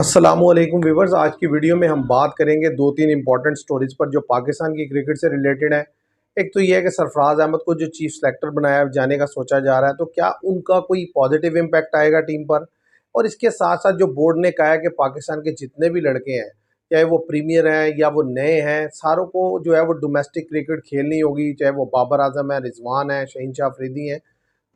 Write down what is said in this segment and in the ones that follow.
अस्सलामुअलैकुम व्यूवर्स। आज की वीडियो में हम बात करेंगे दो तीन इंपॉर्टेंट स्टोरीज पर जो पाकिस्तान की क्रिकेट से रिलेटेड है। एक तो ये है कि सरफराज अहमद को जो चीफ सेलेक्टर बनाया जाने का सोचा जा रहा है, तो क्या उनका कोई पॉजिटिव इम्पैक्ट आएगा टीम पर। और इसके साथ साथ जो बोर्ड ने कहा है कि पाकिस्तान के जितने भी लड़के हैं, चाहे वो प्रीमियर हैं या वो नए हैं, सारों को जो है वो डोमेस्टिक क्रिकेट खेलनी होगी, चाहे वो बाबर आजम है, रिजवान है, शहीन शाह अफरीदी हैं।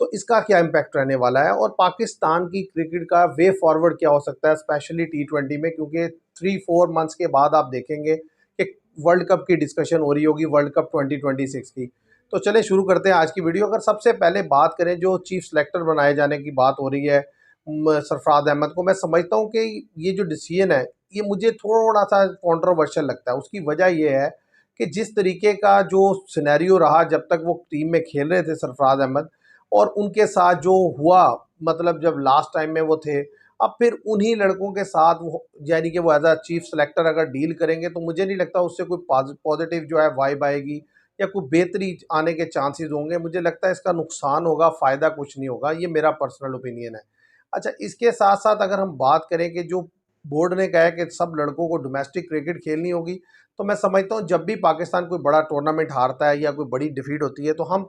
तो इसका क्या इम्पैक्ट रहने वाला है और पाकिस्तान की क्रिकेट का वे फॉरवर्ड क्या हो सकता है, स्पेशली T20 में, क्योंकि 3-4 मंथ्स के बाद आप देखेंगे कि वर्ल्ड कप की डिस्कशन हो रही होगी, वर्ल्ड कप 2026 की। तो चले शुरू करते हैं आज की वीडियो। अगर सबसे पहले बात करें, जो चीफ सेलेक्टर बनाए जाने की बात हो रही है सरफराज अहमद को, मैं समझता हूँ कि ये जो डिसीजन है ये मुझे थोड़ा सा कॉन्ट्रोवर्शियल लगता है। उसकी वजह ये है कि जिस तरीके का जो सिनेरियो रहा जब तक वो टीम में खेल रहे थे सरफराज अहमद, और उनके साथ जो हुआ, मतलब जब लास्ट टाइम में वो थे, अब फिर उन्हीं लड़कों के साथ वो, यानी कि वो एज अ चीफ सेलेक्टर अगर डील करेंगे, तो मुझे नहीं लगता उससे कोई पॉजिटिव जो है वाइब आएगी या कोई बेहतरी आने के चांसेस होंगे। मुझे लगता है इसका नुकसान होगा, फ़ायदा कुछ नहीं होगा। ये मेरा पर्सनल ओपिनियन है। अच्छा, इसके साथ साथ अगर हम बात करें कि जो बोर्ड ने कहा है कि सब लड़कों को डोमेस्टिक क्रिकेट खेलनी होगी, तो मैं समझता हूँ जब भी पाकिस्तान कोई बड़ा टूर्नामेंट हारता है या कोई बड़ी डिफीट होती है, तो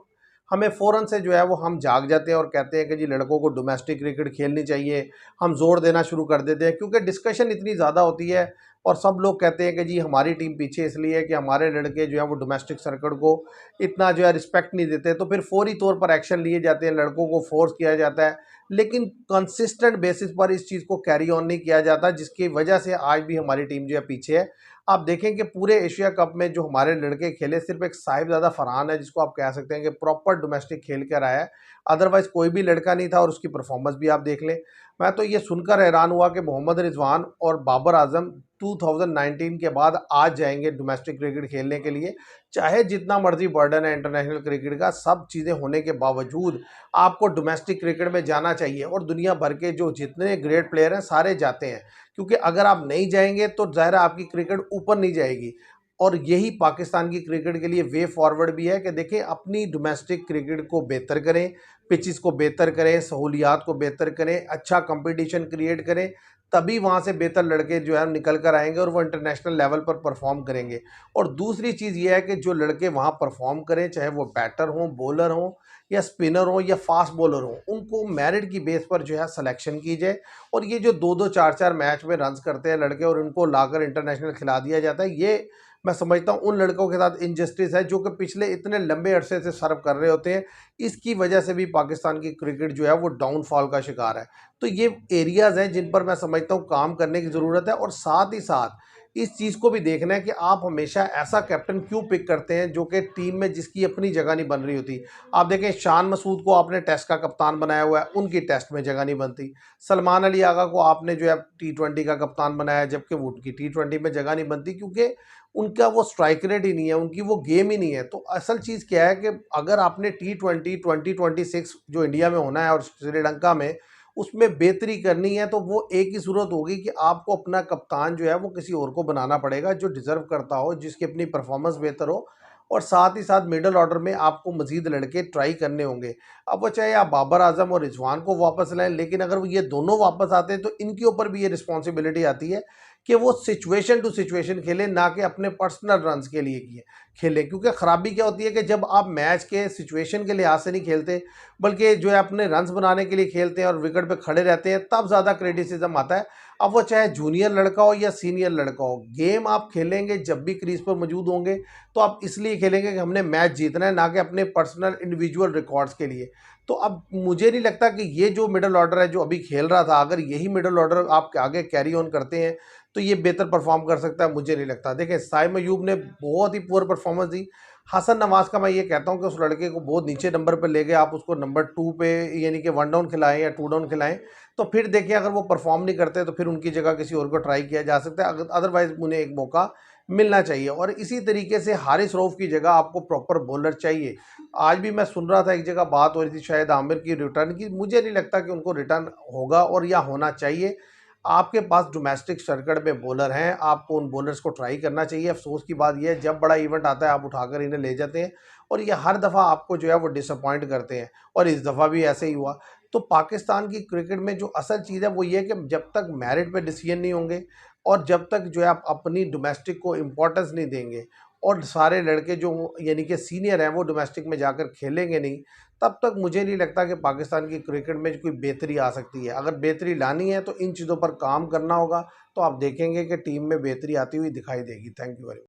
हमें फ़ौरन से जो है वो हम जाग जाते हैं और कहते हैं कि जी लड़कों को डोमेस्टिक क्रिकेट खेलनी चाहिए। हम ज़ोर देना शुरू कर देते हैं क्योंकि डिस्कशन इतनी ज़्यादा होती है और सब लोग कहते हैं कि जी हमारी टीम पीछे इसलिए है कि हमारे लड़के जो है वो डोमेस्टिक सर्किट को इतना जो है रिस्पेक्ट नहीं देते, तो फिर फौरी तौर पर एक्शन लिए जाते हैं, लड़कों को फोर्स किया जाता है। लेकिन कंसिस्टेंट बेसिस पर इस चीज़ को कैरी ऑन नहीं किया जाता, जिसकी वजह से आज भी हमारी टीम जो है पीछे है। आप देखें कि पूरे एशिया कप में जो हमारे लड़के खेले, सिर्फ एक साहिबजादा फरहान है जिसको आप कह सकते हैं कि प्रॉपर डोमेस्टिक खेल कर आया है। अदरवाइज कोई भी लड़का नहीं था, और उसकी परफॉर्मेंस भी आप देख लें। मैं तो ये सुनकर हैरान हुआ कि मोहम्मद रिजवान और बाबर आजम 2019 के बाद आज जाएंगे डोमेस्टिक क्रिकेट खेलने के लिए। चाहे जितना मर्जी बर्डन है इंटरनेशनल क्रिकेट का, सब चीज़ें होने के बावजूद आपको डोमेस्टिक क्रिकेट में जाना चाहिए, और दुनिया भर के जो जितने ग्रेट प्लेयर हैं सारे जाते हैं। क्योंकि अगर आप नहीं जाएंगे तो ज़ाहिर है आपकी क्रिकेट ऊपर नहीं जाएगी। और यही पाकिस्तान की क्रिकेट के लिए वे फॉरवर्ड भी है कि देखें, अपनी डोमेस्टिक क्रिकेट को बेहतर करें, पिचेस को बेहतर करें, सहूलियात को बेहतर करें, अच्छा कंपटीशन क्रिएट करें। तभी वहाँ से बेहतर लड़के जो है निकल कर आएंगे और वो इंटरनेशनल लेवल पर परफॉर्म करेंगे। और दूसरी चीज़ ये है कि जो लड़के वहाँ परफॉर्म करें, चाहे वो बैटर हों, बॉलर हों या स्पिनर हो या फास्ट बॉलर हो, उनको मेरिट की बेस पर जो है सिलेक्शन की जाए। और ये जो 2-2 4-4 मैच में रन्स करते हैं लड़के और इनको लाकर इंटरनेशनल खिला दिया जाता है, ये मैं समझता हूँ उन लड़कों के साथ इनजस्टिस है जो कि पिछले इतने लंबे अरसे से सर्व कर रहे होते हैं। इसकी वजह से भी पाकिस्तान की क्रिकेट जो है वो डाउनफॉल का शिकार है। तो ये एरियाज़ हैं जिन पर मैं समझता हूँ काम करने की ज़रूरत है। और साथ ही साथ इस चीज़ को भी देखना है कि आप हमेशा ऐसा कैप्टन क्यों पिक करते हैं जो कि टीम में जिसकी अपनी जगह नहीं बन रही होती। आप देखें, शान मसूद को आपने टेस्ट का कप्तान बनाया हुआ है, उनकी टेस्ट में जगह नहीं बनती। सलमान अली आगा को आपने जो है T20 का कप्तान बनाया, जबकि वो उनकी T20 में जगह नहीं बनती, क्योंकि उनका वो स्ट्राइक रेट ही नहीं है, उनकी वो गेम ही नहीं है। तो असल चीज़ क्या है कि अगर आपने T20 2026 जो इंडिया में होना है और श्रीलंका में, उसमें बेहतरी करनी है, तो वो एक ही सूरत होगी कि आपको अपना कप्तान जो है वो किसी और को बनाना पड़ेगा जो डिज़र्व करता हो, जिसकी अपनी परफॉर्मेंस बेहतर हो। और साथ ही साथ मिडल ऑर्डर में आपको मज़ीद लड़के ट्राई करने होंगे। अब वो चाहे आप बाबर आजम और रिजवान को वापस लाएं, लेकिन अगर वो ये दोनों वापस आते हैं तो इनके ऊपर भी ये रिस्पॉन्सिबिलिटी आती है कि वो सिचुएशन टू सिचुएशन खेलें, ना कि अपने पर्सनल रन्स के लिए खेलें। क्योंकि ख़राबी क्या होती है कि जब आप मैच के सिचुएशन के लिहाज से नहीं खेलते, बल्कि जो है अपने रन्स बनाने के लिए खेलते हैं और विकेट पे खड़े रहते हैं, तब ज़्यादा क्रिटिसिज्म आता है। अब वो चाहे जूनियर लड़का हो या सीनियर लड़का हो, गेम आप खेलेंगे जब भी क्रीज पर मौजूद होंगे तो आप इसलिए खेलेंगे कि हमने मैच जीतना है, ना कि अपने पर्सनल इंडिविजुअल रिकॉर्ड्स के लिए। तो अब मुझे नहीं लगता कि ये जो मिडल ऑर्डर है जो अभी खेल रहा था, अगर यही मिडल ऑर्डर आप आगे कैरी ऑन करते हैं तो ये बेहतर परफॉर्म कर सकता है। मुझे नहीं लगता। देखें, साइम अयूब ने बहुत ही पुअर परफॉर्मेंस दी। हसन नवाज का मैं ये कहता हूँ कि उस लड़के को बहुत नीचे नंबर पर ले गए, आप उसको नंबर 2 पे यानी कि 1 डाउन खिलाएं या 2 डाउन खिलाएं, तो फिर देखिए अगर वो परफॉर्म नहीं करते तो फिर उनकी जगह किसी और को ट्राई किया जा सकता है। अदरवाइज उन्हें एक मौका मिलना चाहिए। और इसी तरीके से हारिस रऊफ की जगह आपको प्रॉपर बॉलर चाहिए। आज भी मैं सुन रहा था, एक जगह बात हो रही थी शायद आमिर की रिटर्न की, मुझे नहीं लगता कि उनको रिटर्न होगा और या होना चाहिए। आपके पास डोमेस्टिक सर्किट में बॉलर हैं, आपको उन बॉलर्स को ट्राई करना चाहिए। अफसोस की बात यह है, जब बड़ा इवेंट आता है आप उठाकर इन्हें ले जाते हैं और ये हर दफ़ा आपको जो है वो डिसअपॉइंट करते हैं, और इस दफ़ा भी ऐसे ही हुआ। तो पाकिस्तान की क्रिकेट में जो असल चीज़ है वो ये है कि जब तक मेरिट पे डिसीजन नहीं होंगे और जब तक जो है आप अपनी डोमेस्टिक को इम्पोर्टेंस नहीं देंगे और सारे लड़के जो यानी कि सीनियर हैं वो डोमेस्टिक में जाकर खेलेंगे नहीं, तब तक मुझे नहीं लगता कि पाकिस्तान की क्रिकेट में कोई बेहतरी आ सकती है। अगर बेहतरी लानी है तो इन चीज़ों पर काम करना होगा, तो आप देखेंगे कि टीम में बेहतरी आती हुई दिखाई देगी। Thank you very much.